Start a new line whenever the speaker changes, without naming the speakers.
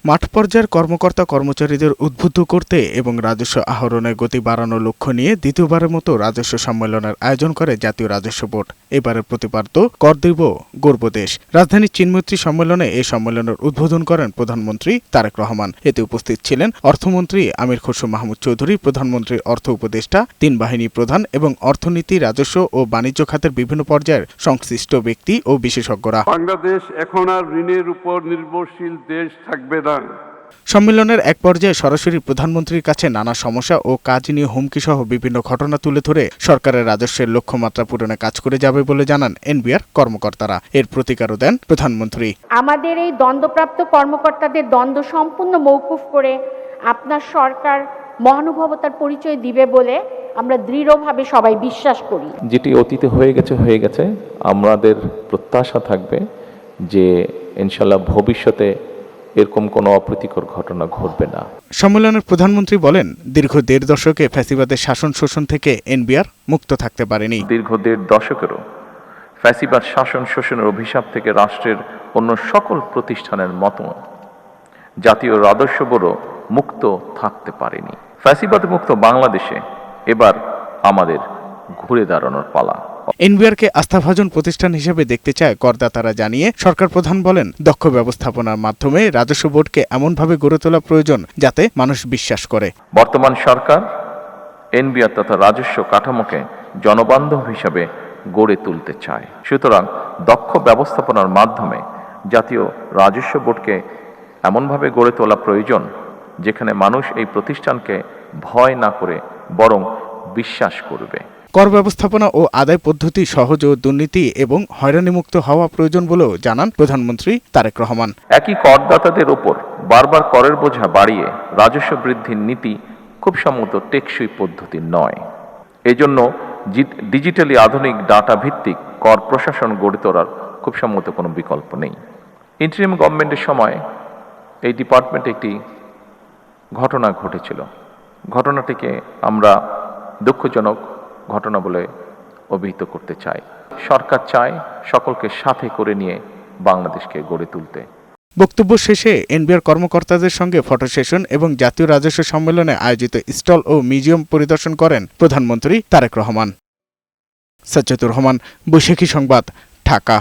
মাঠ পর্যায়ের কর্মকর্তা কর্মচারীদের উদ্বুদ্ধ করতে এবং রাজস্ব আহরণের গতি বাড়ানোর লক্ষ্য নিয়ে দ্বিতীয়বারের মতো রাজস্ব সম্মেলনের আয়োজন করে জাতীয় রাজস্ব বোর্ড। এবারের প্রতিপাদ্য কর দিব গর্বদেশ। রাজধানীর চিনমৈত্রী সম্মেলনে এই সম্মেলনের উদ্বোধন করেন প্রধানমন্ত্রী তারেক রহমান। এতে উপস্থিত ছিলেন অর্থমন্ত্রী আমির খসরু মাহমুদ চৌধুরী, প্রধানমন্ত্রীর অর্থ উপদেষ্টা, তিন বাহিনী প্রধান এবং অর্থনীতি, রাজস্ব ও বাণিজ্য খাতের বিভিন্ন পর্যায়ের সংশ্লিষ্ট ব্যক্তি ও বিশেষজ্ঞরা।
বাংলাদেশ এখন আর ঋণের উপর নির্ভরশীল দেশ থাকবে না।
সম্মেলনের এক পর্যায়ে সরাসরি প্রধানমন্ত্রীর কাছে নানা সমস্যা ও কাজ নিয়ে হুমকি সহ বিভিন্ন ঘটনা তুলে ধরে সরকারের রাজস্বের লক্ষ্যমাত্রা পূরণে কাজ করে যাবে বলে জানান এনবিআর কর্মকর্তারা। এর প্রতিকারও দেন প্রধানমন্ত্রী।
আমাদের এই দ্বন্দ্বপ্রাপ্ত কর্মকর্তাদের দ্বন্দ্ব সম্পূর্ণ মওকুফ করে আপনার সরকার মহানুভবতার পরিচয় দিবে বলে আমরা দৃঢ়ভাবে সবাই বিশ্বাস করি।
যেটি অতীতে হয়ে গেছে, আমাদের প্রত্যাশা থাকবে যে ইনশাআল্লাহ ভবিষ্যতে এরকম কোনো অপ্রীতিকর ঘটনা ঘটবে না।
সম্মেলনের প্রধানমন্ত্রী বলেন, দীর্ঘ 1.5 দশকে ফ্যাসিবাদের শাসন শোষণ থেকে এনবিআর মুক্ত থাকতে পারেনি।
দীর্ঘ 1.5 দশকেরও ফ্যাসিবাদ শাসন শোষণের অভিশাপ থেকে রাষ্ট্রের অন্য সকল প্রতিষ্ঠানের মতো জাতীয় রাজস্ব বোর্ডও মুক্ত থাকতে পারেনি। ফ্যাসিবাদ মুক্ত বাংলাদেশে এবার আমাদের ঘুরে দাঁড়ানোর পালা।
এনবিআরকে আস্থাভাজন প্রতিষ্ঠান হিসেবে দেখতে চায় করদাতারা জানিয়ে সরকার প্রধান বলেন, দক্ষ ব্যবস্থাপনার মাধ্যমে রাজস্ব বোর্ডকে এমনভাবে গড়ে তোলা প্রয়োজন যাতে মানুষ বিশ্বাস করে।
বর্তমান সরকার এনবিআর তথা রাজস্ব কাঠামোকে জনবান্ধব হিসাবে গড়ে তুলতে চায়। সুতরাং দক্ষ ব্যবস্থাপনার মাধ্যমে জাতীয় রাজস্ব বোর্ডকে এমনভাবে গড়ে তোলা প্রয়োজন যেখানে মানুষ এই প্রতিষ্ঠানকে ভয় না করে বরং বিশ্বাস করবে।
কর ব্যবস্থাপনা ও আদায় পদ্ধতি সহজ ও দুর্নীতি এবং হয়রানিমুক্ত হওয়া প্রয়োজন বলেও জানান প্রধানমন্ত্রী তারেক রহমান।
একই করদাতাদের ওপর বারবার করের বোঝা বাড়িয়ে রাজস্ব বৃদ্ধির নীতি খুব সম্ভবত টেকসই পদ্ধতি নয়। এজন্য ডিজিটালি আধুনিক ডাটা ভিত্তিক কর প্রশাসন গড়ে তোলার খুব সম্ভবত কোনো বিকল্প নেই। ইন্টারিম গভর্নমেন্টের সময় এই ডিপার্টমেন্টে একটি ঘটনা ঘটেছিল। ঘটনাটিকে আমরা দুঃখজনক ঘটনা বলে অভিহিত করতে চাই। সরকার চায় সকলকে সাথে করে নিয়ে বাংলাদেশকে গড়ে তুলতে।
বক্তব্য শেষে এনবিআর কর্মকর্তাদের সঙ্গে ফটো সেশন এবং জাতীয় রাজস্ব সম্মেলনে আয়োজিত স্টল ও মিউজিয়াম পরিদর্শন করেন প্রধানমন্ত্রী তারেক রহমান। সাজ্জাদুর রহমান, বৈশাখী সংবাদ, ঢাকা।